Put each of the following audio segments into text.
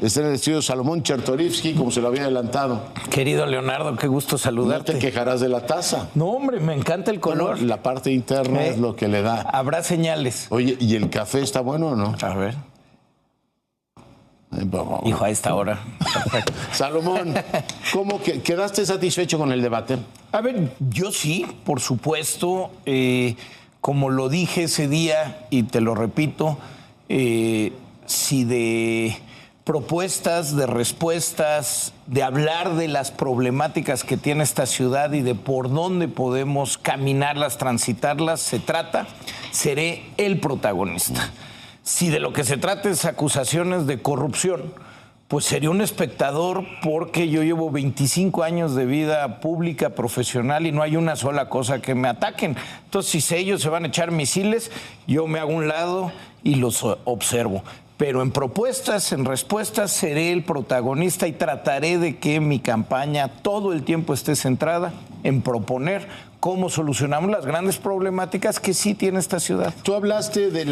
Está en el estudio Salomón Chertorivsky, como se lo había adelantado. Querido Leonardo, qué gusto saludarte. No te quejarás de la taza. No, hombre, me encanta el color. Bueno, la parte interna es lo que le da. Habrá señales. Oye, ¿y el café está bueno o no? A ver. Hijo, a esta hora. Salomón, ¿cómo quedaste satisfecho con el debate? A ver, yo sí, por supuesto. Como lo dije ese día, y te lo repito, si de propuestas, de respuestas, de hablar de las problemáticas que tiene esta ciudad y de por dónde podemos caminarlas, transitarlas, se trata, seré el protagonista. Si de lo que se trata es acusaciones de corrupción, pues sería un espectador, porque yo llevo 25 años de vida pública, profesional, y no hay una sola cosa que me ataquen. Entonces, si ellos se van a echar misiles, yo me hago a un lado y los observo. Pero en propuestas, en respuestas, seré el protagonista y trataré de que mi campaña todo el tiempo esté centrada en proponer cómo solucionamos las grandes problemáticas que sí tiene esta ciudad. Tú hablaste de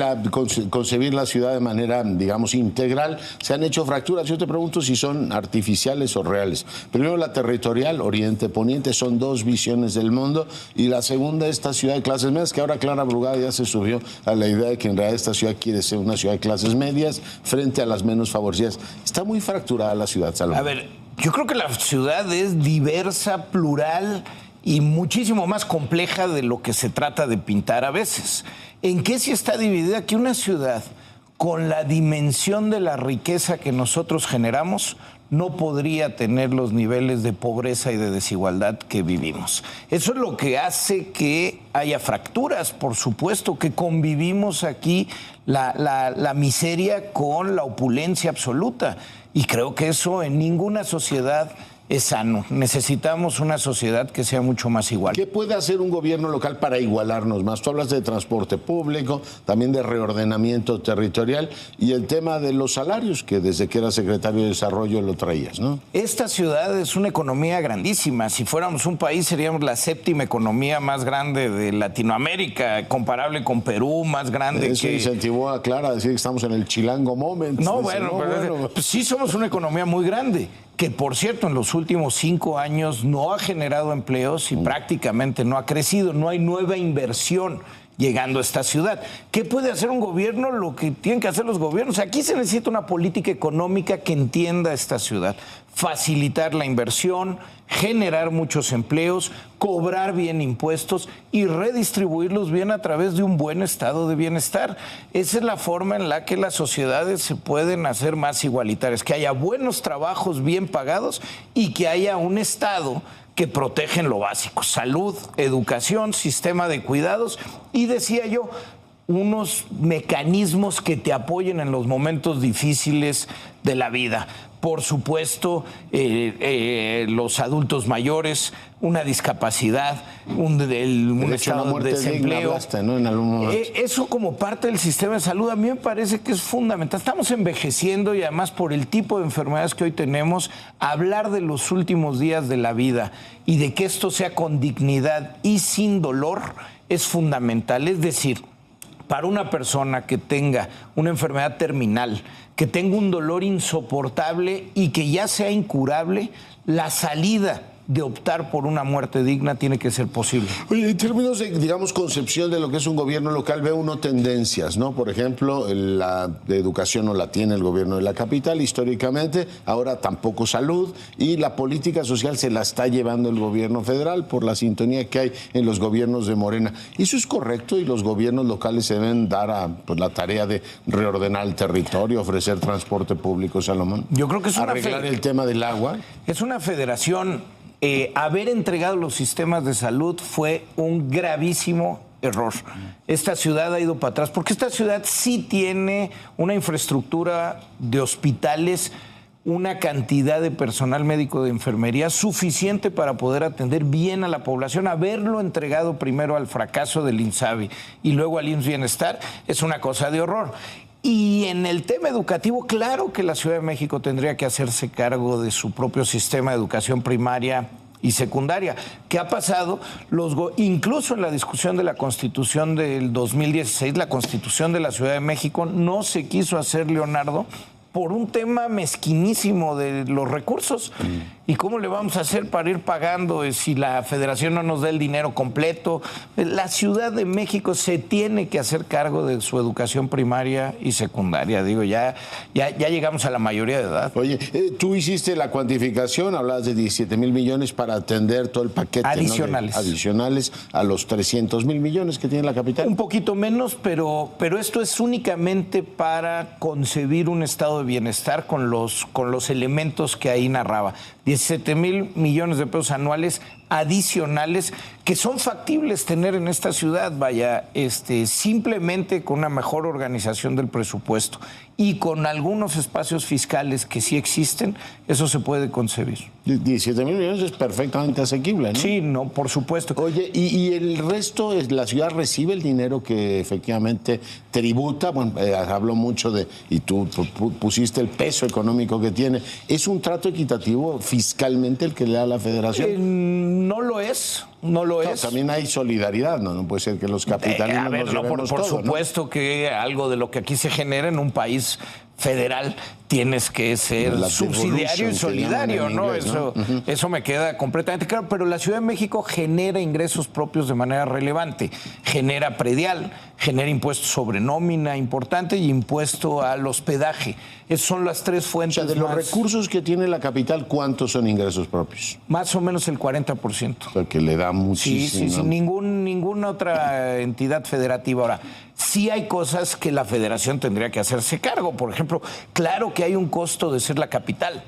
concebir la ciudad de manera, digamos, integral. Se han hecho fracturas. Yo te pregunto si son artificiales o reales. Primero, la territorial, Oriente-Poniente, son dos visiones del mundo. Y la segunda, esta ciudad de clases medias, que ahora Clara Brugada ya se subió a la idea de que en realidad esta ciudad quiere ser una ciudad de clases medias frente a las menos favorecidas. Está muy fracturada la ciudad, Salomón. A ver, yo creo que la ciudad es diversa, plural y muchísimo más compleja de lo que se trata de pintar a veces. ¿En qué sí está dividida? Que una ciudad con la dimensión de la riqueza que nosotros generamos no podría tener los niveles de pobreza y de desigualdad que vivimos. Eso es lo que hace que haya fracturas, por supuesto, que convivimos aquí la miseria con la opulencia absoluta. Y creo que eso en ninguna sociedad es sano. Necesitamos una sociedad que sea mucho más igual. ¿Qué puede hacer un gobierno local para igualarnos más? Tú hablas de transporte público, también de reordenamiento territorial y el tema de los salarios, que desde que era secretario de Desarrollo lo traías, ¿no? Esta ciudad es una economía grandísima. Si fuéramos un país, seríamos la séptima economía más grande de Latinoamérica, comparable con Perú, más grande Eso que... incentivó a Clara a decir que estamos en el Chilango Moment. No, bueno, pues sí somos una economía muy grande, que por cierto en los últimos 5 años no ha generado empleos y prácticamente no ha crecido, no hay nueva inversión llegando a esta ciudad. ¿Qué puede hacer un gobierno? Lo que tienen que hacer los gobiernos. Aquí se necesita una política económica que entienda esta ciudad, facilitar la inversión, generar muchos empleos, cobrar bien impuestos y redistribuirlos bien a través de un buen estado de bienestar. Esa es la forma en la que las sociedades se pueden hacer más igualitarias, que haya buenos trabajos bien pagados y que haya un estado que protegen lo básico: salud, educación, sistema de cuidados y, decía yo, unos mecanismos que te apoyen en los momentos difíciles de la vida. Por supuesto, los adultos mayores, una discapacidad, un estado de desempleo. Hablaste, ¿no? En algún momento. Eso como parte del sistema de salud a mí me parece que es fundamental. Estamos envejeciendo y además por el tipo de enfermedades que hoy tenemos, hablar de los últimos días de la vida y de que esto sea con dignidad y sin dolor es fundamental. Es decir, para una persona que tenga una enfermedad terminal, que tenga un dolor insoportable y que ya sea incurable, la salida de optar por una muerte digna tiene que ser posible. Oye, en términos de, digamos, concepción de lo que es un gobierno local, ve uno tendencias, ¿no? Por ejemplo, la de educación no la tiene el gobierno de la capital históricamente, ahora tampoco salud, y la política social se la está llevando el gobierno federal por la sintonía que hay en los gobiernos de Morena. ¿Eso es correcto y los gobiernos locales se deben dar a la tarea de reordenar el territorio, ofrecer transporte público, Salomón? Yo creo que es arreglar el tema del agua. Es una federación. Haber entregado los sistemas de salud fue un gravísimo error. Esta ciudad ha ido para atrás, porque esta ciudad sí tiene una infraestructura de hospitales, una cantidad de personal médico de enfermería suficiente para poder atender bien a la población. Haberlo entregado primero al fracaso del INSABI y luego al IMSS Bienestar es una cosa de horror. Y en el tema educativo, claro que la Ciudad de México tendría que hacerse cargo de su propio sistema de educación primaria y secundaria. ¿Qué ha pasado? Incluso en la discusión de la Constitución del 2016, la Constitución de la Ciudad de México, no se quiso hacer, Leonardo, por un tema mezquinísimo de los recursos. ¿Y cómo le vamos a hacer para ir pagando si la federación no nos da el dinero completo? La Ciudad de México se tiene que hacer cargo de su educación primaria y secundaria. Digo, ya llegamos a la mayoría de edad. Oye, tú hiciste la cuantificación, hablabas de 17 mil millones para atender todo el paquete adicionales, ¿no? Adicionales a los 300 mil millones que tiene la capital. Un poquito menos, pero esto es únicamente para concebir un estado de bienestar con los elementos que ahí narraba. 17 mil millones de pesos anuales adicionales que son factibles tener en esta ciudad, vaya, simplemente con una mejor organización del presupuesto y con algunos espacios fiscales que sí existen, eso se puede concebir. 17 mil millones es perfectamente asequible, ¿no? Sí, no, por supuesto. Oye, ¿y el resto, la ciudad recibe el dinero que efectivamente tributa? Bueno, habló mucho de, y tú pusiste el peso económico que tiene. ¿Es un trato equitativo fiscalmente el que le da la federación? No lo es. No lo es. También hay solidaridad, ¿no? No puede ser que los capitalinos nos llevemos por todo, supuesto, ¿no? Que algo de lo que aquí se genera en un país federal tienes que ser subsidiario y solidario, ¿no? Inglés, ¿no? Eso me queda completamente claro. Pero la Ciudad de México genera ingresos propios de manera relevante. Genera predial, genera impuesto sobre nómina importante y impuesto al hospedaje. Esas son las tres fuentes. O sea, de los recursos que tiene la capital, ¿cuántos son ingresos propios? Más o menos el 40%. O sea, que le da muchísimo. Sí, ninguna otra entidad federativa. Ahora, sí hay cosas que la federación tendría que hacerse cargo. Por ejemplo, claro que hay un costo de ser la capital.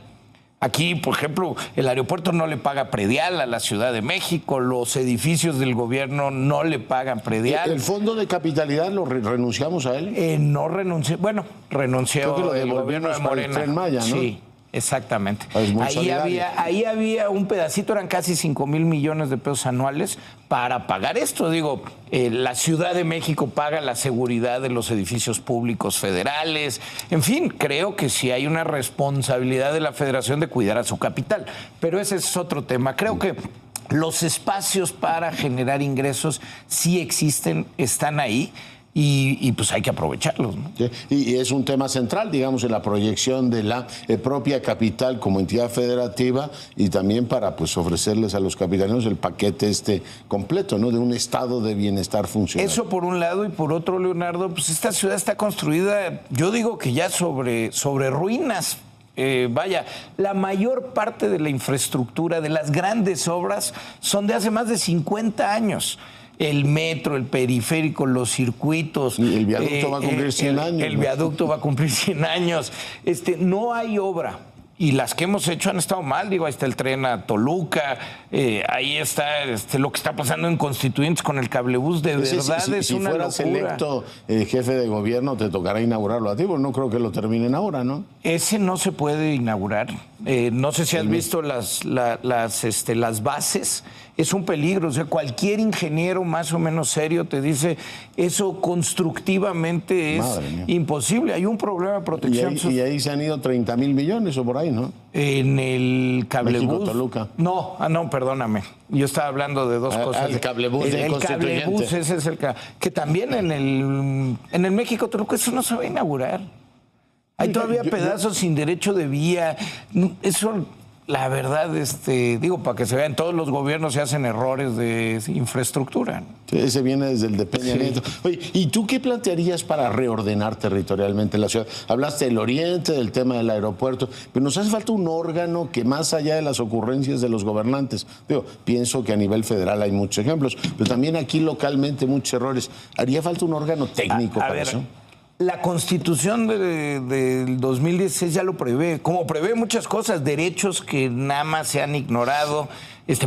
Aquí, por ejemplo, el aeropuerto no le paga predial a la Ciudad de México, los edificios del gobierno no le pagan predial. ¿El fondo de capitalidad lo renunciamos a él? No renuncié, bueno, renunció Creo que el gobierno de Morena. El Tren Maya, ¿no? Sí. Exactamente. Ahí había un pedacito, eran casi 5 mil millones de pesos anuales para pagar esto. Digo, la Ciudad de México paga la seguridad de los edificios públicos federales. En fin, creo que sí hay una responsabilidad de la Federación de cuidar a su capital. Pero ese es otro tema. Creo que los espacios para generar ingresos sí existen, están ahí. Y pues hay que aprovecharlos, ¿no? Sí, y es un tema central, digamos, en la proyección de la propia capital como entidad federativa y también para pues ofrecerles a los capitalinos el paquete completo, ¿no? De un estado de bienestar funcional. Eso por un lado, y por otro, Leonardo, pues esta ciudad está construida, yo digo que ya sobre ruinas. Vaya, la mayor parte de la infraestructura, de las grandes obras, son de hace más de 50 años. El metro, el periférico, los circuitos. Y el viaducto va a cumplir 100 años. El viaducto va a cumplir 100 años. No hay obra. Y las que hemos hecho han estado mal. Digo, ahí está el tren a Toluca, ahí está lo que está pasando en Constituyentes con el cablebús. De verdad es una locura. Si fueras electo jefe de gobierno, te tocará inaugurarlo a ti, porque no creo que lo terminen ahora, ¿no? Ese no se puede inaugurar. No sé si has visto las bases. Es un peligro. O sea, cualquier ingeniero más o menos serio te dice eso constructivamente es imposible. Hay un problema de protección. Y ahí se han ido 30 mil millones o por ahí, ¿no? En el cablebús. México-Toluca. No, perdóname. Yo estaba hablando de dos cosas. El cablebús de Constituyentes. El cablebús, ese es que también en el México-Toluca eso no se va a inaugurar. Hay todavía pedazos sin derecho de vía. Eso, la verdad, digo, para que se vean, todos los gobiernos se hacen errores de infraestructura. Sí, ese viene desde el de Peña Nieto. Oye, ¿y tú qué plantearías para reordenar territorialmente la ciudad? Hablaste del oriente, del tema del aeropuerto, pero nos hace falta un órgano que más allá de las ocurrencias de los gobernantes, digo, pienso que a nivel federal hay muchos ejemplos, pero también aquí localmente muchos errores. ¿Haría falta un órgano técnico para eso? La Constitución del 2016 ya lo prevé, como prevé muchas cosas, derechos que nada más se han ignorado.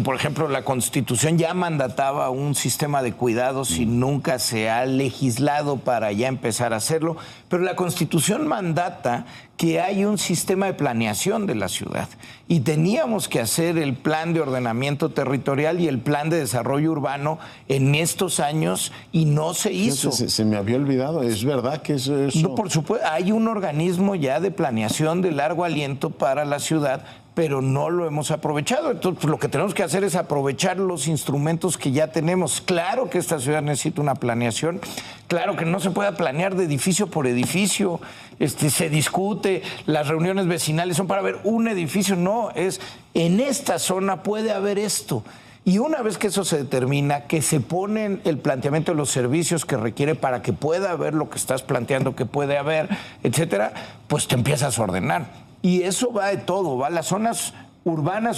Por ejemplo, la Constitución ya mandataba un sistema de cuidados y nunca se ha legislado para ya empezar a hacerlo, pero la Constitución mandata que hay un sistema de planeación de la ciudad y teníamos que hacer el plan de ordenamiento territorial y el plan de desarrollo urbano en estos años y no se hizo. Se me había olvidado, es verdad que eso... No, por supuesto, hay un organismo ya de planeación de largo aliento para la ciudad, pero no lo hemos aprovechado. Entonces, pues, lo que tenemos que hacer es aprovechar los instrumentos que ya tenemos. Claro que esta ciudad necesita una planeación, claro que no se puede planear de edificio por edificio, se discute, las reuniones vecinales son para ver un edificio, no, es en esta zona puede haber esto. Y una vez que eso se determina, que se pone el planteamiento de los servicios que requiere para que pueda haber lo que estás planteando que puede haber, etcétera, pues te empiezas a ordenar. Y eso va de todo, va a las zonas urbanas,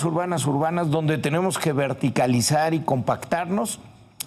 donde tenemos que verticalizar y compactarnos,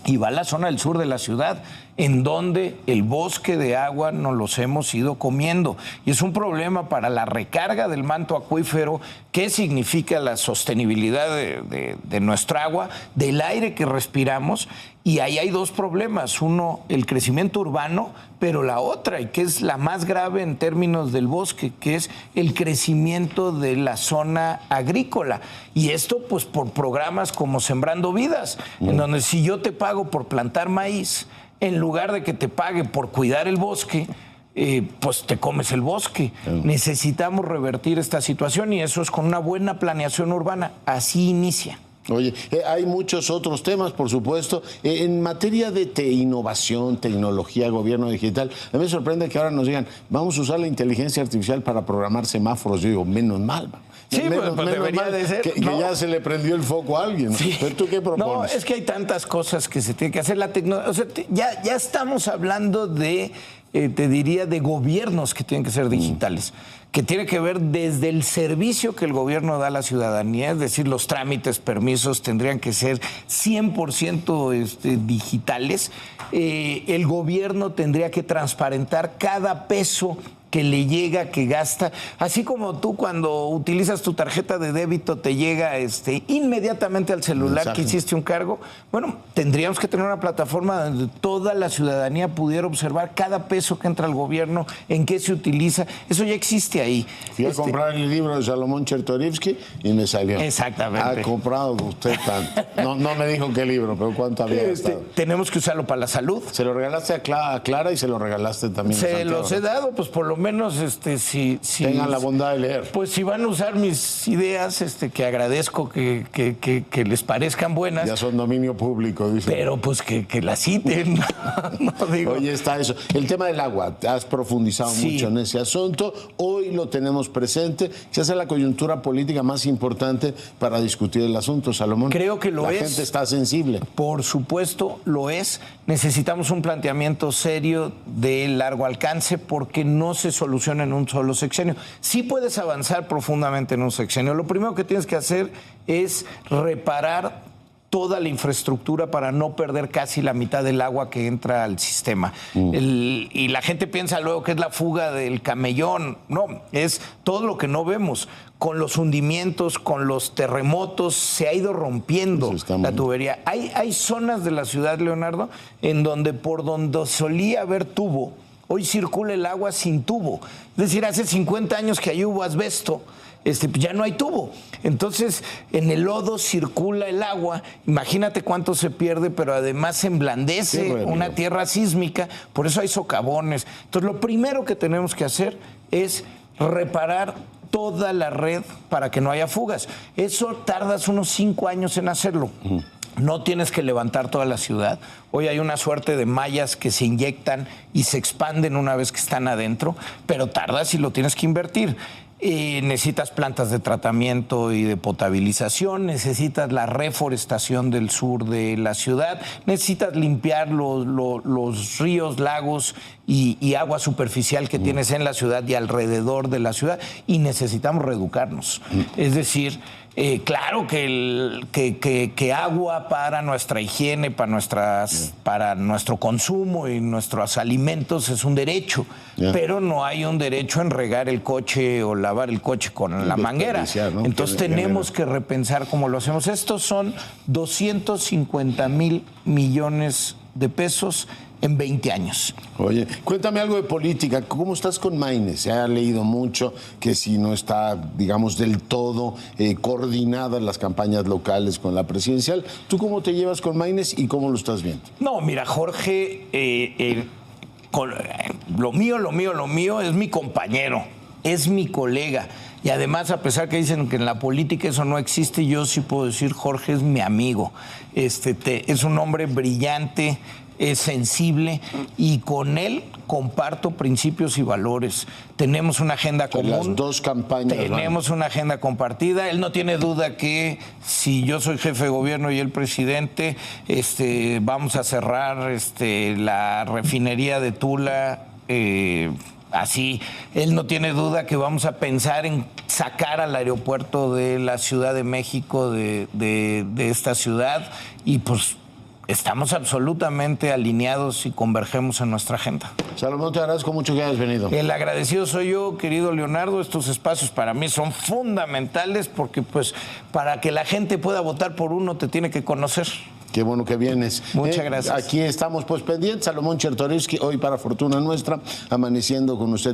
y va a la zona del sur de la ciudad, en donde el bosque de agua nos los hemos ido comiendo. Y es un problema para la recarga del manto acuífero. ¿Qué significa la sostenibilidad de nuestra agua, del aire que respiramos? Y ahí hay dos problemas. Uno, el crecimiento urbano, pero la otra, y que es la más grave en términos del bosque, que es el crecimiento de la zona agrícola. Y esto, pues, por programas como Sembrando Vidas, en donde si yo te pago por plantar maíz, en lugar de que te pague por cuidar el bosque, pues te comes el bosque. Necesitamos revertir esta situación y eso es con una buena planeación urbana. Así inicia. Oye, hay muchos otros temas, por supuesto. En materia de innovación, tecnología, gobierno digital, a mí me sorprende que ahora nos digan, vamos a usar la inteligencia artificial para programar semáforos. Yo digo, menos mal. Sí, menos debería de ser. Que ya se le prendió el foco a alguien. Sí. ¿Pero tú qué propones? No, es que hay tantas cosas que se tienen que hacer. La tecnología, o sea, ya estamos hablando de, te diría, de gobiernos que tienen que ser digitales. Que tiene que ver desde el servicio que el gobierno da a la ciudadanía, es decir, los trámites, permisos tendrían que ser 100% digitales. El gobierno tendría que transparentar cada peso que le llega, que gasta, así como tú cuando utilizas tu tarjeta de débito te llega inmediatamente al celular que hiciste un cargo. Bueno, tendríamos que tener una plataforma donde toda la ciudadanía pudiera observar cada peso que entra al gobierno, en qué se utiliza. Eso ya existe ahí. Fui a comprar el libro de Salomón Chertorivsky y me salió. Exactamente. Ha comprado usted tanto. No me dijo qué libro, pero cuánto había gastado. Tenemos que usarlo para la salud. Se lo regalaste a Clara y se lo regalaste también a Santiago. Se los he dado, pues por lo menos si tengan la bondad de leer. Pues si van a usar mis ideas, que agradezco que les parezcan buenas. Ya son dominio público, dice. Pero pues que la citen. No digo. Oye, está eso. El tema del agua, has profundizado mucho en ese asunto. Hoy lo tenemos presente. Se hace la coyuntura política más importante para discutir el asunto, Salomón. Creo que lo es. La gente está sensible. Por supuesto, lo es. Necesitamos un planteamiento serio de largo alcance porque no se soluciona en un solo sexenio. Sí puedes avanzar profundamente en un sexenio. Lo primero que tienes que hacer es reparar toda la infraestructura para no perder casi la mitad del agua que entra al sistema. Y la gente piensa luego que es la fuga del camellón. No, es todo lo que no vemos. Con los hundimientos, con los terremotos, se ha ido rompiendo la tubería. Hay zonas de la ciudad, Leonardo, en donde por donde solía haber tubo, hoy circula el agua sin tubo. Es decir, hace 50 años que ahí hubo asbesto, ya no hay tubo. Entonces, en el lodo circula el agua. Imagínate cuánto se pierde, pero además se emblandece una tierra sísmica. Por eso hay socavones. Entonces, lo primero que tenemos que hacer es reparar toda la red para que no haya fugas. Eso tardas unos 5 años en hacerlo. No tienes que levantar toda la ciudad. Hoy hay una suerte de mallas que se inyectan y se expanden una vez que están adentro, pero tardas y lo tienes que invertir. Necesitas plantas de tratamiento y de potabilización, necesitas la reforestación del sur de la ciudad, necesitas limpiar los ríos, lagos y agua superficial que tienes en la ciudad y alrededor de la ciudad, y necesitamos reeducarnos. Es decir, claro que agua para nuestra higiene, para nuestro consumo y nuestros alimentos es un derecho, pero no hay un derecho en regar el coche o lavar el coche con la manguera, ¿no? Entonces tenemos que repensar cómo lo hacemos. Estos son 250,000 millones de pesos en 20 años. Oye, cuéntame algo de política. ¿Cómo estás con Maine? Se ha leído mucho que si no está, digamos, del todo coordinadas las campañas locales con la presidencial. ¿Tú cómo te llevas con Maine y cómo lo estás viendo? No, mira, Jorge, lo mío es mi compañero, es mi colega. Y además, a pesar que dicen que en la política eso no existe, yo sí puedo decir, Jorge es mi amigo. Es un hombre brillante, es sensible y con él comparto principios y valores. Tenemos una agenda común. Las dos campañas. Tenemos una agenda compartida. Él no tiene duda que si yo soy jefe de gobierno y el presidente, vamos a cerrar la refinería de Tula. Así, él no tiene duda que vamos a pensar en sacar al aeropuerto de la Ciudad de México de esta ciudad y pues estamos absolutamente alineados y convergemos en nuestra agenda. Salomón, te agradezco mucho que hayas venido. El agradecido soy yo, querido Leonardo. Estos espacios para mí son fundamentales porque pues para que la gente pueda votar por uno te tiene que conocer. Qué bueno que vienes. Muchas gracias. Aquí estamos pues pendientes. Salomón Chertorivsky, hoy para fortuna nuestra, amaneciendo con usted.